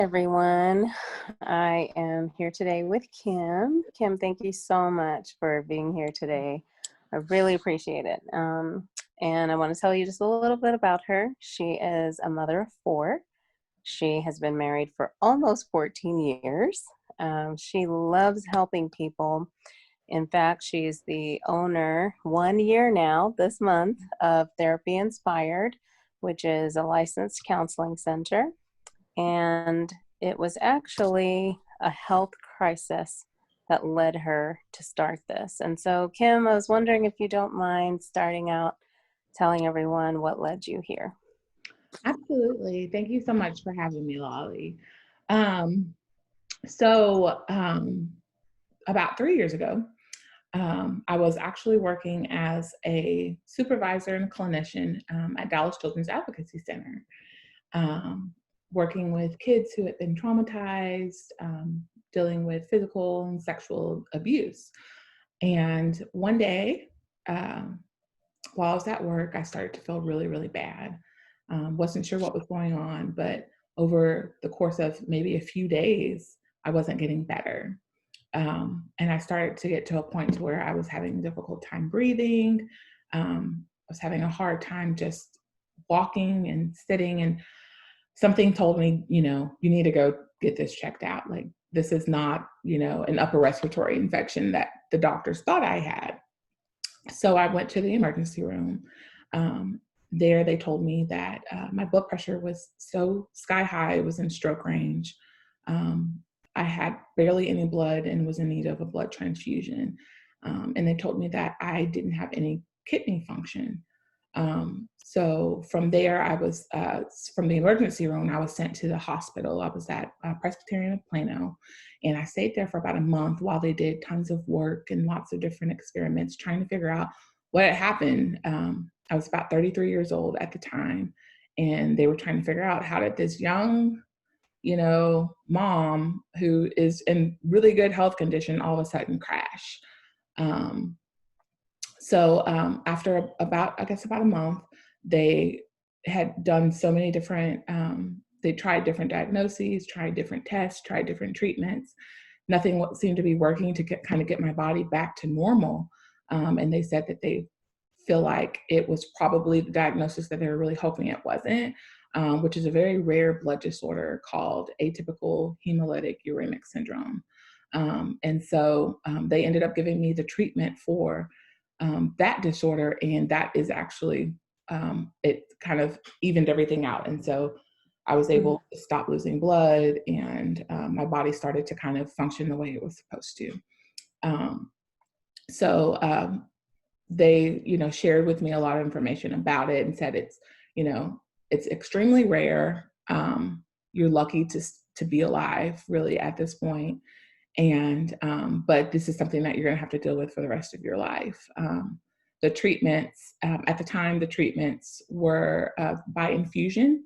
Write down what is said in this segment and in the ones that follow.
Everyone. I am here today with Kim. Kim, thank you so much for being here today. I really appreciate it. And I want to tell you just a little bit about her. She is a mother of four. She has been married for almost 14 years. She loves helping people. In fact, she's the owner 1 year now, this month, of Therapy Inspired, which is a licensed counseling center. And it was actually a health crisis that led her to start this. And so, Kim, I was wondering if you don't mind starting out telling everyone what led you here. Absolutely. Thank you so much for having me, Lali. Um, so, about 3 years ago, I was actually working as a supervisor and clinician at Dallas Children's Advocacy Center, um, working with kids who had been traumatized, dealing with physical and sexual abuse. And one day, um, while I was at work, I started to feel really, really bad. Wasn't sure what was going on, but over the course of maybe a few days, I wasn't getting better. And I started to get to a point to where I was having a difficult time breathing. I was having a hard time just walking and sitting. And something told me, you need to go get this checked out. Like, this is not, an upper respiratory infection that the doctors thought I had. So I went to the emergency room. Um, there, they told me that my blood pressure was so sky high, it was in stroke range. Um, I had barely any blood and was in need of a blood transfusion. And they told me that I didn't have any kidney function. So from there, from the emergency room, I was sent to the hospital. I was at Presbyterian of Plano, and I stayed there for about a month while they did tons of work and lots of different experiments trying to figure out what had happened. I was about 33 years old at the time, and they were trying to figure out, how did this young, mom who is in really good health condition all of a sudden crash. Um, so after about a month, they had done so many different, they tried different diagnoses, tried different tests, tried different treatments. Nothing seemed to be working to get my body back to normal. And they said that they feel like it was probably the diagnosis that they were really hoping it wasn't, which is a very rare blood disorder called atypical hemolytic uremic syndrome. And so they ended up giving me the treatment for that disorder, and that is actually, it kind of evened everything out. And so I was able to stop losing blood, and my body started to kind of function the way it was supposed to. So they, shared with me a lot of information about it and said it's extremely rare. You're lucky to be alive, really, at this point. And but this is something that you're going to have to deal with for the rest of your life. The treatments, at the time, the treatments were by infusion.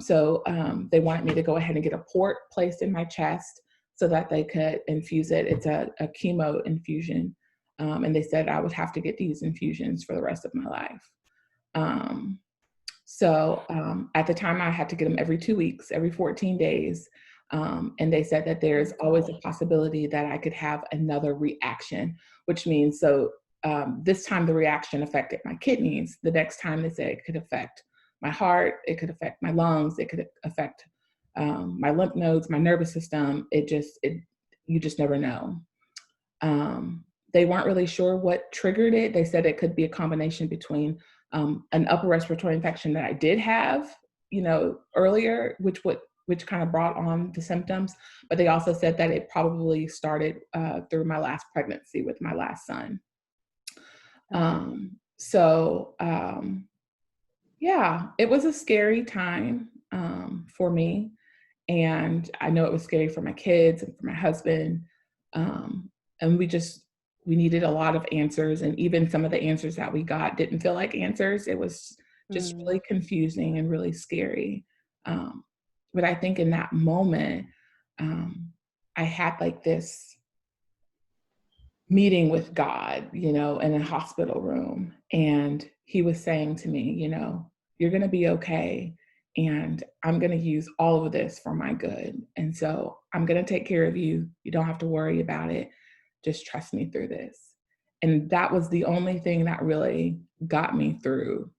So they wanted me to go ahead and get a port placed in my chest so that they could infuse it. It's a chemo infusion. And they said I would have to get these infusions for the rest of my life. So at the time, I had to get them every 2 weeks, every 14 days. And they said that there's always a possibility that I could have another reaction, which means this time the reaction affected my kidneys. The next time, they said it could affect my heart, it could affect my lungs, it could affect my lymph nodes, my nervous system. You just never know. They weren't really sure what triggered it. They said it could be a combination between an upper respiratory infection that I did have, earlier, which kind of brought on the symptoms. But they also said that it probably started through my last pregnancy with my last son. Yeah, it was a scary time for me. And I know it was scary for my kids and for my husband. And we needed a lot of answers. And even some of the answers that we got didn't feel like answers. It was just really confusing and really scary. But I think in that moment, I had like this meeting with God, in a hospital room. And he was saying to me, you're going to be okay. and I'm going to use all of this for my good. And so I'm going to take care of you. You don't have to worry about it. Just trust me through this. And that was the only thing that really got me through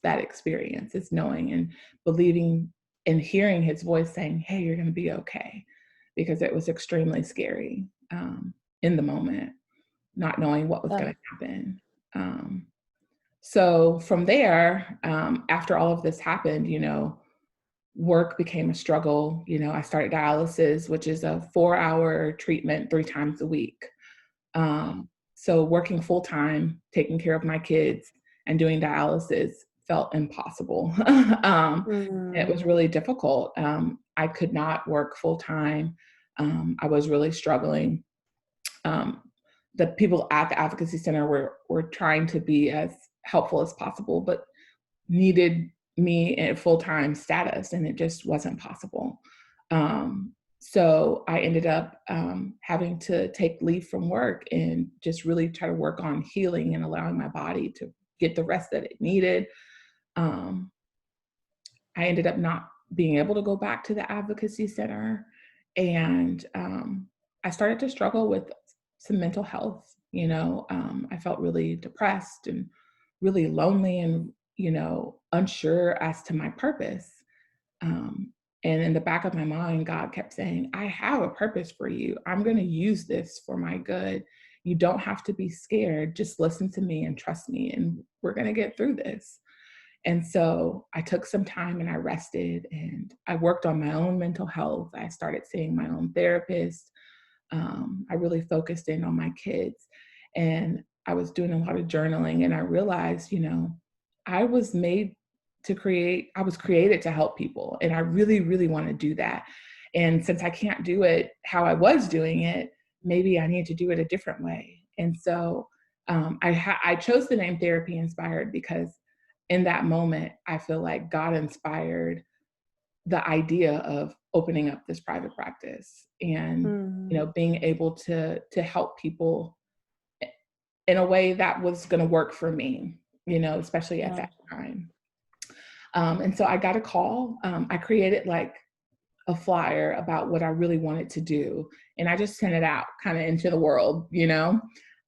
that experience, is knowing and believing and hearing his voice saying, hey, you're going to be okay. Because it was extremely scary in the moment, not knowing what was going to happen. So from there, after all of this happened, work became a struggle. I started dialysis, which is a 4-hour treatment 3 times a week. So working full time, taking care of my kids and doing dialysis felt impossible. It was really difficult. I could not work full time. I was really struggling. The people at the advocacy center were trying to be as helpful as possible, but needed me in full-time status, and it just wasn't possible. So I ended up having to take leave from work and just really try to work on healing and allowing my body to get the rest that it needed. Um, I ended up not being able to go back to the advocacy center, and I started to struggle with some mental health. I felt really depressed and really lonely and unsure as to my purpose. And in the back of my mind, God kept saying, I have a purpose for you. I'm going to use this for my good. You don't have to be scared. Just listen to me and trust me, and we're going to get through this. And so I took some time and I rested and I worked on my own mental health. I started seeing my own therapist. I really focused in on my kids, and I was doing a lot of journaling, and I realized, I was I was created to help people, and I really, really want to do that. And since I can't do it how I was doing it, maybe I need to do it a different way. And so I chose the name Therapy Inspired because in that moment, I feel like God inspired the idea of opening up this private practice and being able to help people in a way that was going to work for me, especially at that time. And so I got a call. I created like a flyer about what I really wanted to do, and I just sent it out kind of into the world, and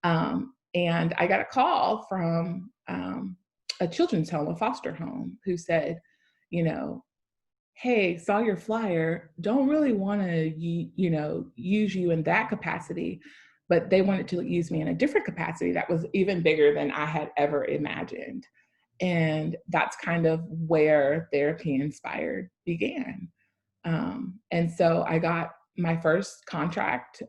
I got a call from a children's home, a foster home, who said, hey, saw your flyer, don't really want to, use you in that capacity, but they wanted to use me in a different capacity that was even bigger than I had ever imagined. And that's kind of where Therapy Inspired began. And so I got my first contract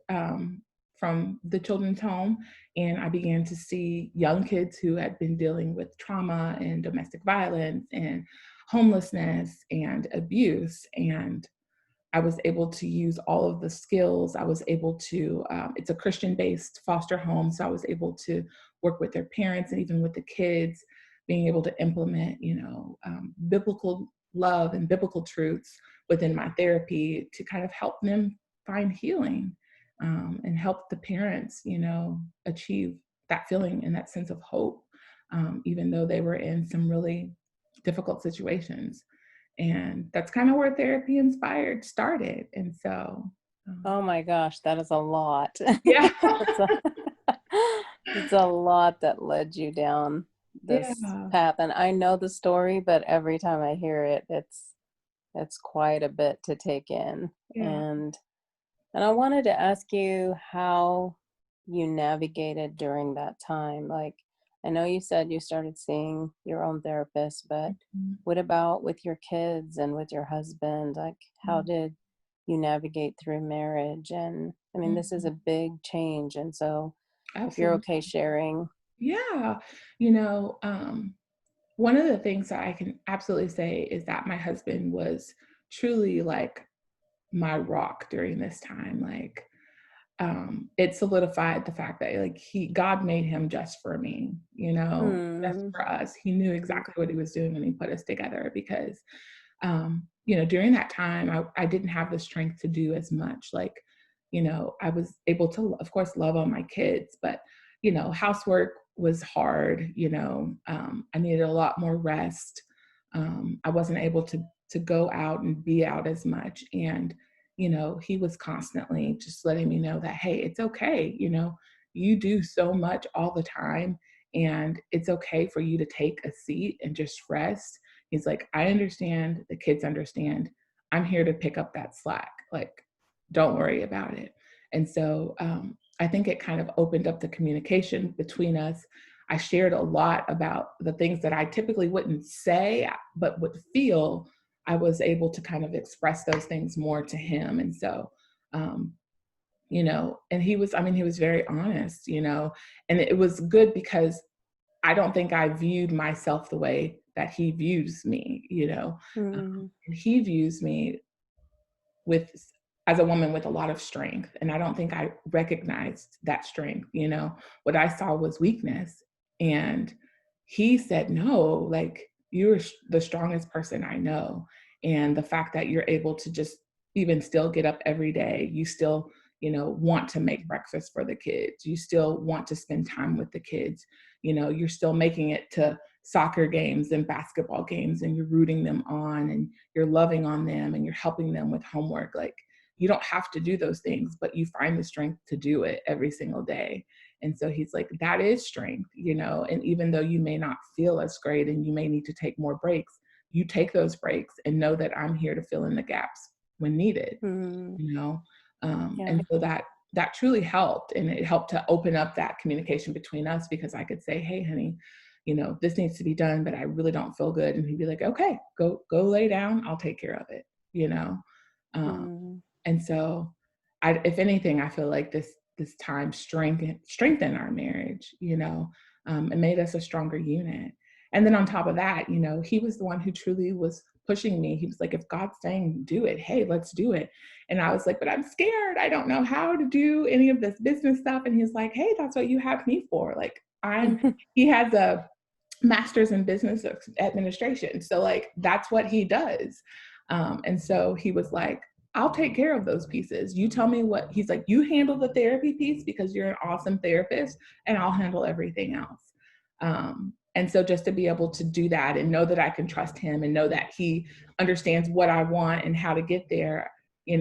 from the children's home, and I began to see young kids who had been dealing with trauma and domestic violence and homelessness and abuse. And I was able to use all of the skills. I was able to, it's a Christian-based foster home, so I was able to work with their parents and even with the kids, being able to implement, biblical love and biblical truths within my therapy to kind of help them find healing, and help the parents, achieve that feeling and that sense of hope, even though they were in some really difficult situations. And that's kind of where Therapy Inspired started. And so, oh my gosh, that is a lot. yeah, It's a lot that led you down this yeah, path. And I know the story, but every time I hear it, it's quite a bit to take in. yeah. And I wanted to ask you how you navigated during that time. Like, I know you said you started seeing your own therapist, but Mhm. what about with your kids and with your husband? Like, how did you navigate through marriage? And I mean, this is Mhm. a big change. And so, if you're Absolutely. okay sharing. Yeah. You know, one of the things that I can absolutely say is that my husband was truly like my rock during this time. Like, it solidified the fact that like God made him just for me, just Hmm. for us. He knew exactly what he was doing when he put us together because, during that time, I didn't have the strength to do as much. Like, I was able to, of course, love on my kids, but, housework was hard. I needed a lot more rest. I wasn't able to go out and be out as much. And, he was constantly just letting me know that, hey, it's okay. You do so much all the time, and it's okay for you to take a seat and just rest. He's like, I understand, the kids understand. I'm here to pick up that slack. Like, don't worry about it. And so I think it kind of opened up the communication between us. I shared a lot about the things that I typically wouldn't say, but would feel. I was able to kind of express those things more to him. And so, um, and he was very honest, and it was good because I don't think I viewed myself the way that he views me, Mm. and he views me with as a woman with a lot of strength, and I don't think I recognized that strength. What I saw was weakness. And he said, no, like, you're the strongest person I know. And the fact that you're able to just even still get up every day, you still want to make breakfast for the kids, you still want to spend time with the kids, you're still making it to soccer games and basketball games, and you're rooting them on, and you're loving on them, and you're helping them with homework. Like, you don't have to do those things, but you find the strength to do it every single day. And so he's like, that is strength, and even though you may not feel as great and you may need to take more breaks, you take those breaks and know that I'm here to fill in the gaps when needed, Mm. you know? Yeah. And so that truly helped. And it helped to open up that communication between us, because I could say, hey, honey, this needs to be done, but I really don't feel good. And he'd be like, okay, go lay down. I'll take care of it, you know? Um, Mm. and so if anything, I feel like this time strengthened our marriage, it made us a stronger unit. And then on top of that, he was the one who truly was pushing me. He was like, if God's saying do it, hey, let's do it. And I was like, but I'm scared. I don't know how to do any of this business stuff. And he's like, hey, that's what you have me for. Like, he has a master's in business administration. So like, that's what he does. And so he was like, I'll take care of those pieces. You tell me what. He's like, you handle the therapy piece because you're an awesome therapist, and I'll handle everything else. And so just to be able to do that and know that I can trust him and know that he understands what I want and how to get there, I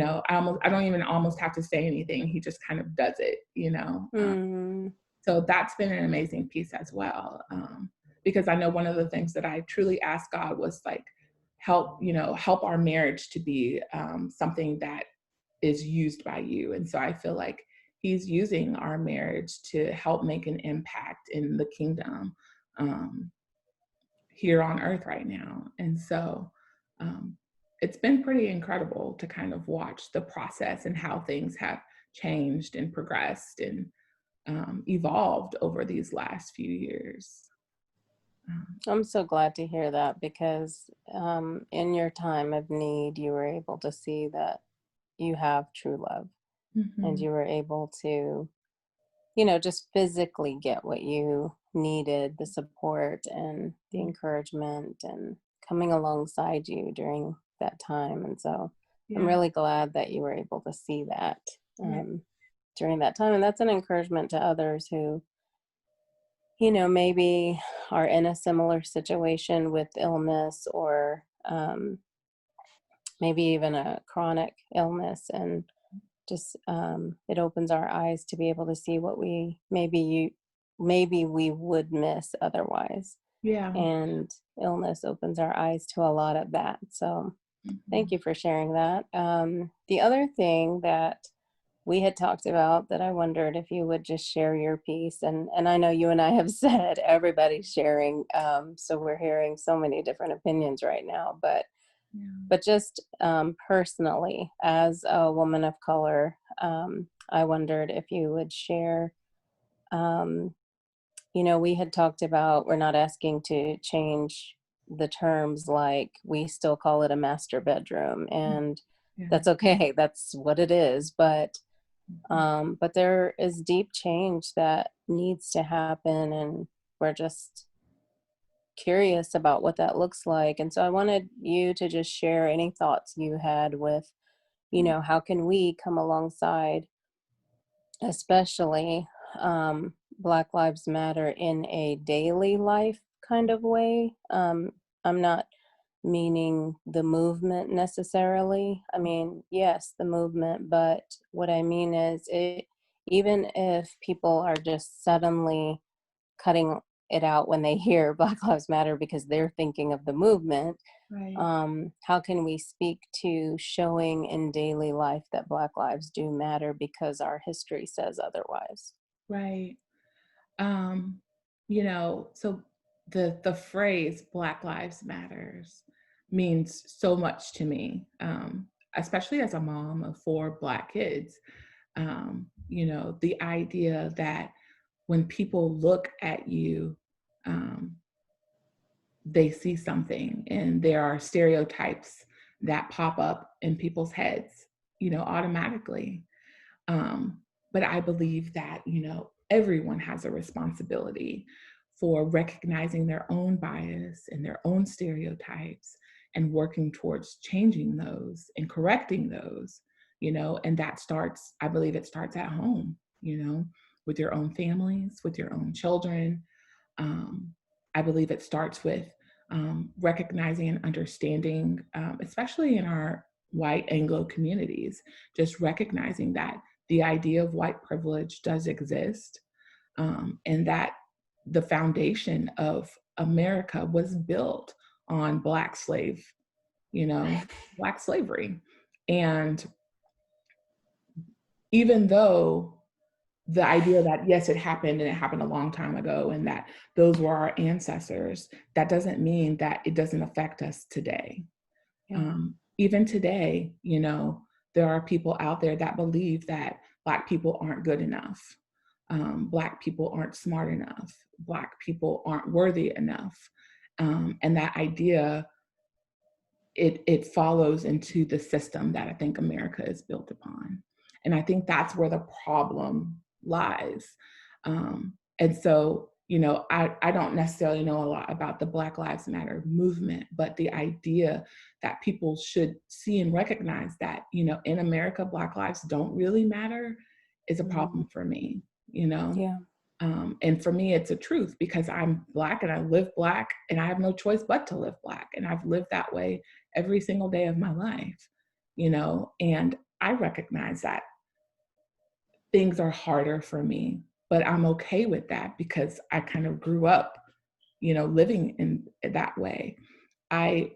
don't even almost have to say anything. He just kind of does it. Mm. So that's been an amazing piece as well. Because I know one of the things that I truly asked God was like, help our marriage to be something that is used by you. And so I feel like he's using our marriage to help make an impact in the kingdom um, here on earth right now. And so um, it's been pretty incredible to kind of watch the process and how things have changed and progressed and evolved over these last few years. I'm so glad to hear that because in your time of need, you were able to see that you have true love and Mhm. you were able to, just physically get what you needed, the support and the encouragement and coming alongside you during that time. And so I'm Yeah, really glad that you were able to see that yeah, um, during that time. And that's an encouragement to others who, maybe are in a similar situation with illness or maybe even a chronic illness. And just it opens our eyes to be able to see what maybe we would miss otherwise. yeah. And illness opens our eyes to a lot of that. So thank Mhm. you for sharing that. The other thing that we had talked about that I wondered if you would just share your piece. And I know you and I have said everybody's sharing, so we're hearing so many different opinions right now. Yeah. But just personally, as a woman of color, I wondered if you would share. Um, we had talked about we're not asking to change the terms, like we still call it a master bedroom, Mm. and Yeah. that's okay. That's what it is. Mhm. But there is deep change that needs to happen, and we're just curious about what that looks like. And so I wanted you to just share any thoughts you had with, how can we come alongside, especially Black Lives Matter in a daily life kind of way. I'm not meaning the movement necessarily. I mean, yes, the movement, but what I mean is even if people are just suddenly cutting it out when they hear Black Lives Matter because they're thinking of the movement, Right. how can we speak to showing in daily life that Black lives do matter because our history says otherwise? Right. Um, so the phrase Black Lives Matters means so much to me, especially as a mom of four Black kids. The idea that when people look at you, um, they see something, and there are stereotypes that pop up in people's heads, automatically. Um, but I believe that, everyone has a responsibility for recognizing their own bias and their own stereotypes and working towards changing those and correcting those, and that starts, I believe it starts at home, with your own families, with your own children. Um, I believe it starts with recognizing and understanding, especially in our white Anglo communities, just recognizing that the idea of white privilege does exist, and that the foundation of America was built on you know, Black slavery. And even though the idea that, yes, it happened and it happened a long time ago and that those were our ancestors, that doesn't mean that it doesn't affect us today. Yeah. Even today, there are people out there that believe that Black people aren't good enough. Black people aren't smart enough. Black people aren't worthy enough. And that idea, it follows into the system that I think America is built upon. And I think that's where the problem lies. And so, I don't necessarily know a lot about the Black Lives Matter movement, but the idea that people should see and recognize that, in America, Black lives don't really matter is a Mm, problem for me, you know? yeah. And for me, it's a truth because I'm Black and I live Black and I have no choice but to live Black. And I've lived that way every single day of my life, and I recognize that things are harder for me, but I'm okay with that because I kind of grew up, living in that way. I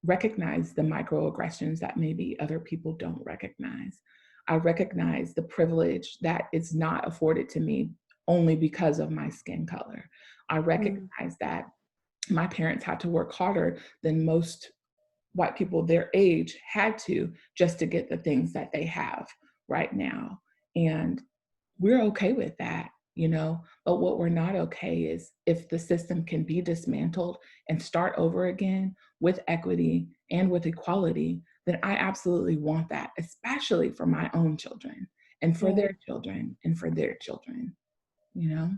recognize the microaggressions that maybe other people don't recognize. I recognize the privilege that is not afforded to me only because of my skin color. I Mm, recognize that my parents had to work harder than most white people their age had to just to get the things that they have right now. And we're okay with that, but what we're not okay is if the system can be dismantled and start over again with equity and with equality, then I absolutely want that, especially for my own children and for yeah. their children and for their children, you know?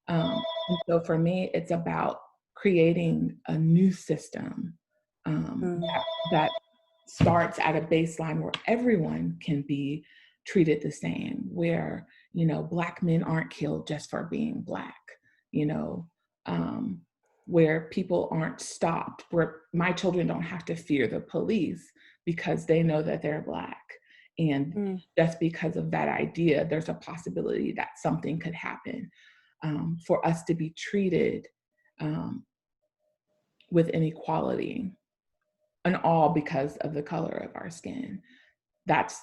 And so for me, it's about creating a new system, Mm, that starts at a baseline where everyone can be treated the same, where, Black men aren't killed just for being Black, you know, um, where people aren't stopped, where my children don't have to fear the police because they know that they're Black. And mm, just because of that idea, there's a possibility that something could happen, for us to be treated, um, with inequality, and all because of the color of our skin. That's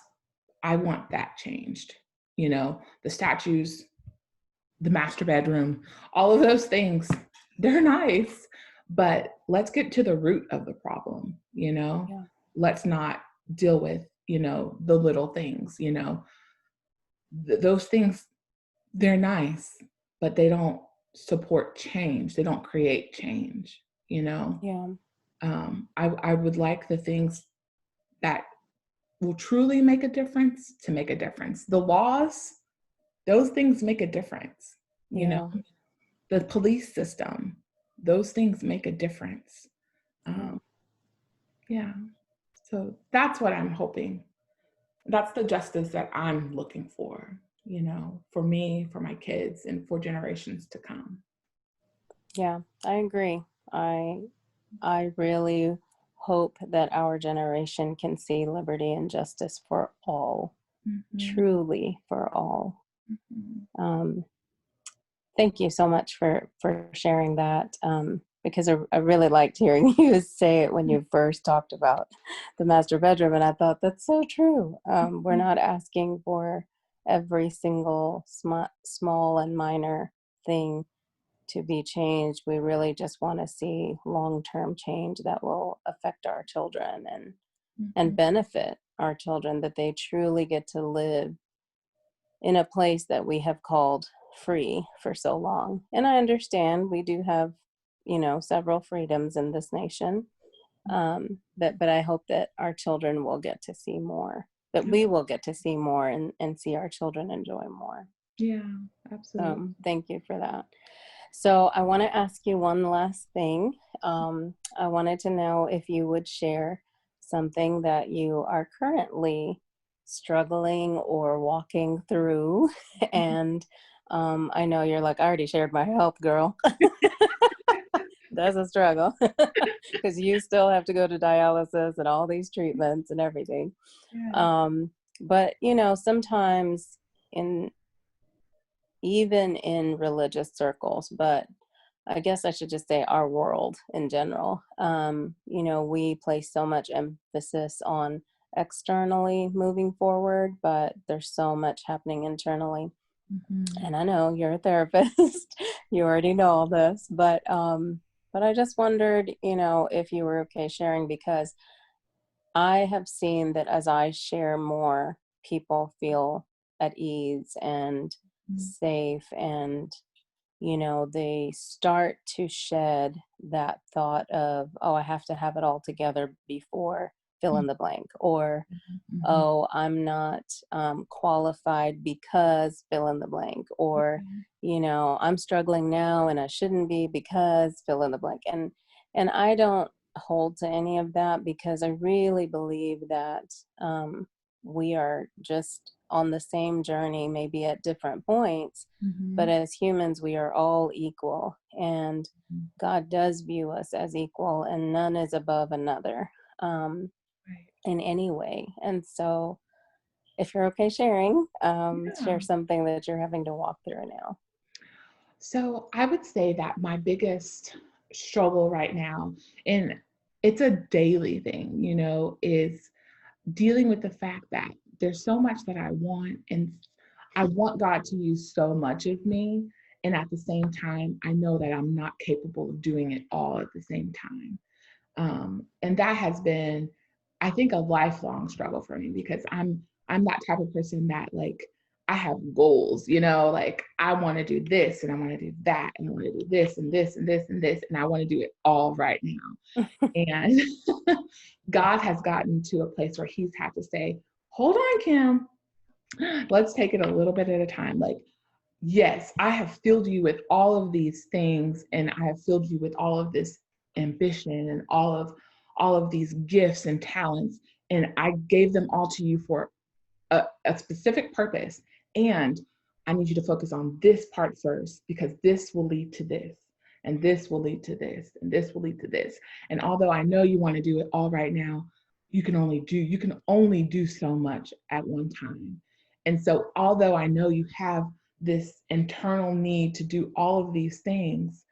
I want that changed. The statues, the master bedroom, all of those things, they're nice, but let's get to the root of the problem, yeah. Let's not deal with, the little things, those things, they're nice, but they don't support change. They don't create change, Yeah. I would like the things that will truly make a difference to make a difference. The laws, those things make a difference. You know, Yeah. the police system, those things make a difference. Yeah. Um, yeah. So that's what I'm hoping. That's the justice that I'm looking for me, for my kids, and for generations to come. Yeah. I agree. I really hope that our generation can see liberty and justice for all, Mhm. truly for all. Mhm. Um, Thank you so much for sharing that, because I really liked hearing you say it when you first talked about the master bedroom, and I thought that's so true. We're Mhm. not asking for every single small and minor thing to be changed. We really just want to see long-term change that will affect our children and Mhm. benefit our children, that they truly get to live in a place that we have called free for so long. And I understand we do have, several freedoms in this nation. But I hope that our children will get to see more, that we will get to see more and see our children enjoy more. Yeah, absolutely. Thank you for that. So I want to ask you one last thing. I wanted to know if you would share something that you are currently struggling or walking through. And I know you're like, I already shared my health, girl. That's a struggle because you still have to go to dialysis and all these treatments and everything. Yeah. But, sometimes in even in religious circles, but I guess I should just say our world in general. We place so much emphasis on externally moving forward, but there's so much happening internally. Mhm. And I know you're a therapist, you already know all this, but I just wondered, if you were okay sharing, because I have seen that as I share more, people feel at ease and Mhm. safe, and they start to shed that thought of, oh, I have to have it all together before fill in the blank, or, Mhm. oh, I'm not qualified because fill in the blank, or, Mhm. I'm struggling now and I shouldn't be because fill in the blank. And I don't hold to any of that, because I really believe that we are just on the same journey, maybe at different points, but Mhm. as humans, we are all equal, and Mhm. God does view us as equal, and none is above another, um, Right. in any way. And so, if you're okay sharing, Yeah. share something that you're having to walk through now. So I would say that my biggest struggle right now, and it's a daily thing, is dealing with the fact that there's so much that I want, and I want God to use so much of me. And at the same time, I know that I'm not capable of doing it all at the same time. And that has been, I think, a lifelong struggle for me, because I'm that type of person that, like, I have goals, like I want to do this and I want to do that and I want to do this and this and this and this, and I want to do it all right now. And God has gotten to a place where he's had to say, hold on, Kim, let's take it a little bit at a time. Like, yes, I have filled you with all of these things, and I have filled you with all of this ambition and all of these gifts and talents, and I gave them all to you for a specific purpose. And I need you to focus on this part first, because this will lead to this, and this will lead to this, and this will lead to this. And although I know you want to do it all right now, you can only do so much at one time. And so although I know you have this internal need to do all of these things,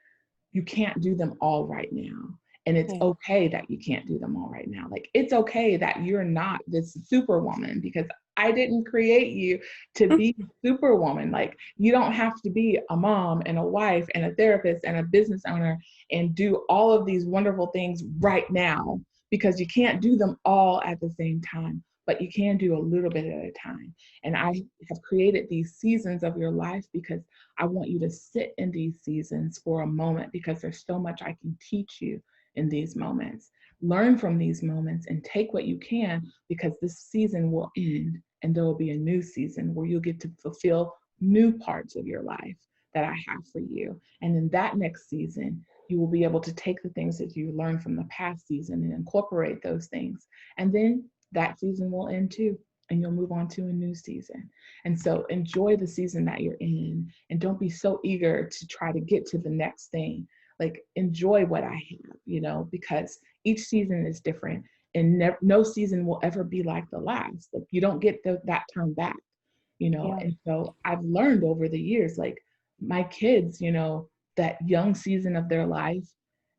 you can't do them all right now. And it's Yeah. okay that you can't do them all right now. Like, it's okay that you're not this superwoman, because I didn't create you to be superwoman. Like, you don't have to be a mom and a wife and a therapist and a business owner and do all of these wonderful things right now, because you can't do them all at the same time, but you can do a little bit at a time. And I have created these seasons of your life because I want you to sit in these seasons for a moment, because there's so much I can teach you in these moments. Learn from these moments and take what you can, because this season will end and there will be a new season where you'll get to fulfill new parts of your life that I have for you. And in that next season, you will be able to take the things that you learned from the past season and incorporate those things. And then that season will end too, and you'll move on to a new season. And so enjoy the season that you're in, and don't be so eager to try to get to the next thing. like enjoy what I have, because each season is different, and no season will ever be like the last. Like you don't get that time back. Yeah. And so I've learned over the years, like my kids, that young season of their life,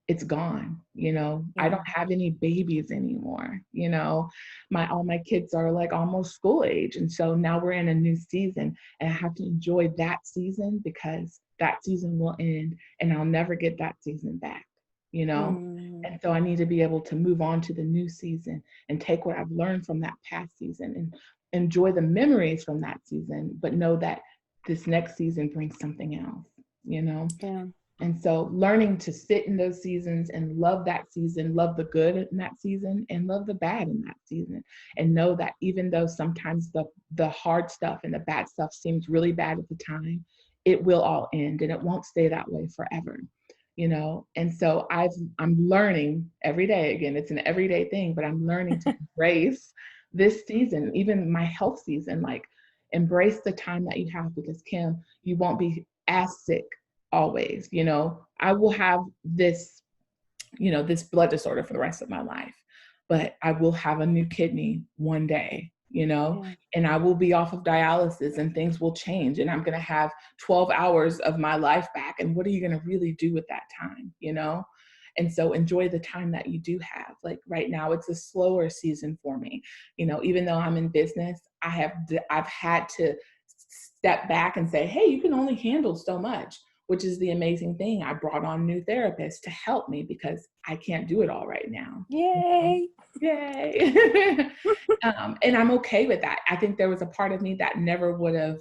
it's gone. I don't Yeah. have any babies anymore. All my kids are like almost school age, and so now we're in a new season, and I have to enjoy that season because that season will end and I'll never get that season back. Mm. And so I need to be able to move on to the new season and take what I've learned from that past season and enjoy the memories from that season, but know that this next season brings something else. Yeah. And so learning to sit in those seasons and love that season, love the good in that season and love the bad in that season. And know that even though sometimes the hard stuff and the bad stuff seems really bad at the time, it will all end and it won't stay that way forever. And so I'm learning every day. Again, it's an everyday thing, but I'm learning to embrace this season, even my health season, like embrace the time that you have, because Kim, you won't be as sick always. I will have this blood disorder for the rest of my life, but I will have a new kidney one day. Yeah. And I will be off of dialysis and things will change and I'm going to have 12 hours of my life back. And what are you going to really do with that time? And so enjoy the time that you do have. Like right now, it's a slower season for me. Even though I'm in business, I've had to step back and say, hey, you can only handle so much, which is the amazing thing. I brought on new therapists to help me because I can't do it all right now. Yay. Yay. And I'm okay with that. I think there was a part of me that never would have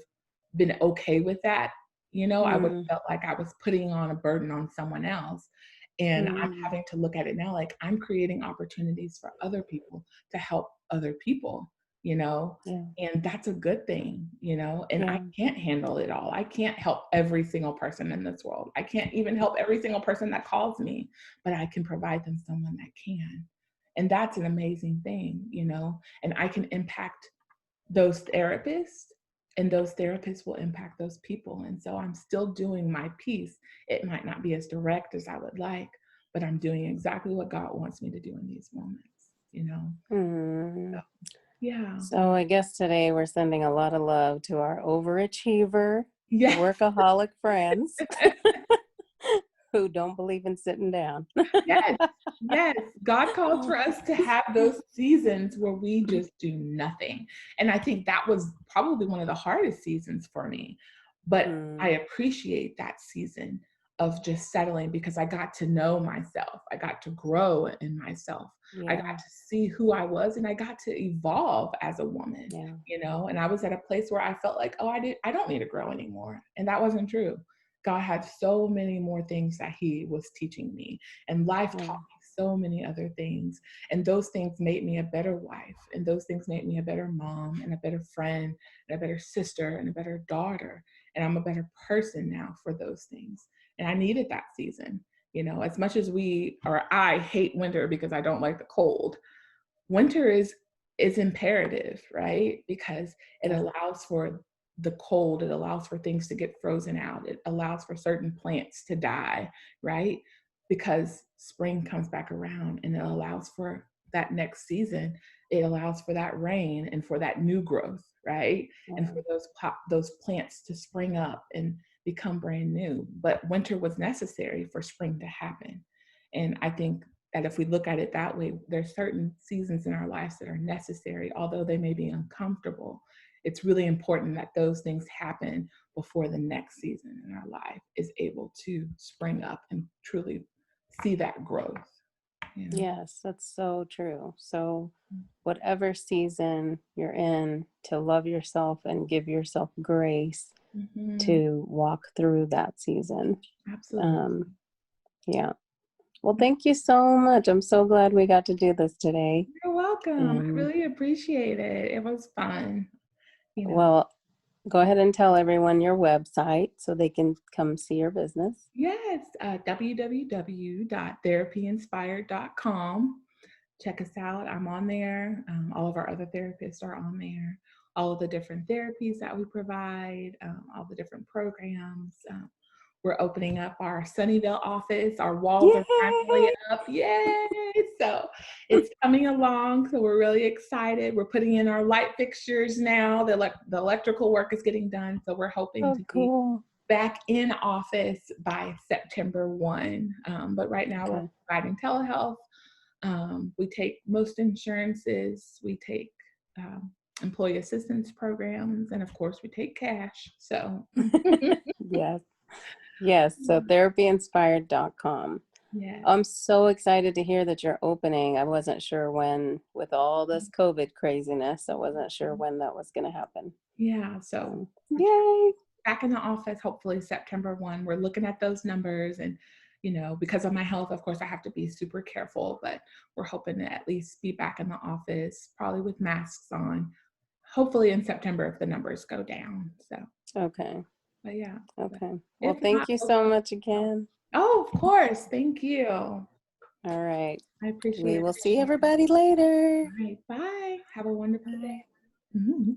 been okay with that. I would have Mm. felt like I was putting on a burden on someone else. And I'm Mm. having to look at it now like I'm creating opportunities for other people to help other people. Yeah. And that's a good thing. And I Yeah. can't handle it all. I can't help every single person in this world. I can't even help every single person that calls me, but I can provide them someone that can. And that's an amazing thing. And I can impact those therapists, and those therapists will impact those people. And so I'm still doing my piece. It might not be as direct as I would like, but I'm doing exactly what God wants me to do in these moments. So, Mm. yeah. So I guess today we're sending a lot of love to our overachiever, Yeah. workaholic friends who don't believe in sitting down. Yes, yes. God calls for us to have those seasons where we just do nothing. And I think that was probably one of the hardest seasons for me. But I Mm. appreciate that season of just settling because I got to know myself. I got to grow in myself. I got Yeah. to see who I was and I got to evolve as a woman, Yeah. and I was at a place where I felt like, oh, I don't need to grow anymore. And that wasn't true. God had so many more things that he was teaching me, and life Yeah. taught me so many other things. And those things made me a better wife, and those things made me a better mom and a better friend and a better sister and a better daughter. And I'm a better person now for those things. And I needed that season. As much as I hate winter because I don't like the cold, winter is imperative, right? Because it Yeah. allows for the cold, it allows for things to get frozen out, it allows for certain plants to die, right? Because spring comes back around and it allows for that next season. It allows for that rain and for that new growth, right? And Yeah. for those plants to spring up and become brand new. But winter was necessary for spring to happen. And I think that if we look at it that way, there's certain seasons in our lives that are necessary, although they may be uncomfortable. It's really important that those things happen before the next season in our life is able to spring up and truly see that growth. Yes, that's so true. So, whatever season you're in, to love yourself and give yourself grace Mm-hmm. to walk through that season. Absolutely. Um, yeah. Well, thank you so much. I'm so glad we got to do this today. You're welcome. I And really appreciate it. It was fun. well, go ahead and tell everyone your website so they can come see your business. Yes, www.therapyinspired.com. Check us out. I'm on there. All of our other therapists are on there. All of the different therapies that we provide, all the different programs. We're opening up our Sunnyvale office. Our walls are finally Yay! up. Yay! So it's coming along. So we're really excited. We're putting in our light fixtures now. The electrical work is getting done. So we're hoping Oh, to be cool. back in office by September 1. But right now we're Okay. providing telehealth. We take most insurances. We take employee assistance programs. And of course, we take cash. So, Yes. Yes. So therapyinspired.com. yeah. I'm so excited to hear that you're opening. I wasn't sure when, with all this COVID craziness, I wasn't sure when that was going to happen. Yeah. So, Yay. back in the office, hopefully September 1. We're looking at those numbers, and because of my health, of course, I have to be super careful, but we're hoping to at least be back in the office, probably with masks on, hopefully in September if the numbers go down. So, Okay. but yeah. Okay. Well, If thank not, you so much again. oh, of course. Thank you. All right. I appreciate We it. will see everybody later. All right. Bye. Have a wonderful day. Bye. Mhm.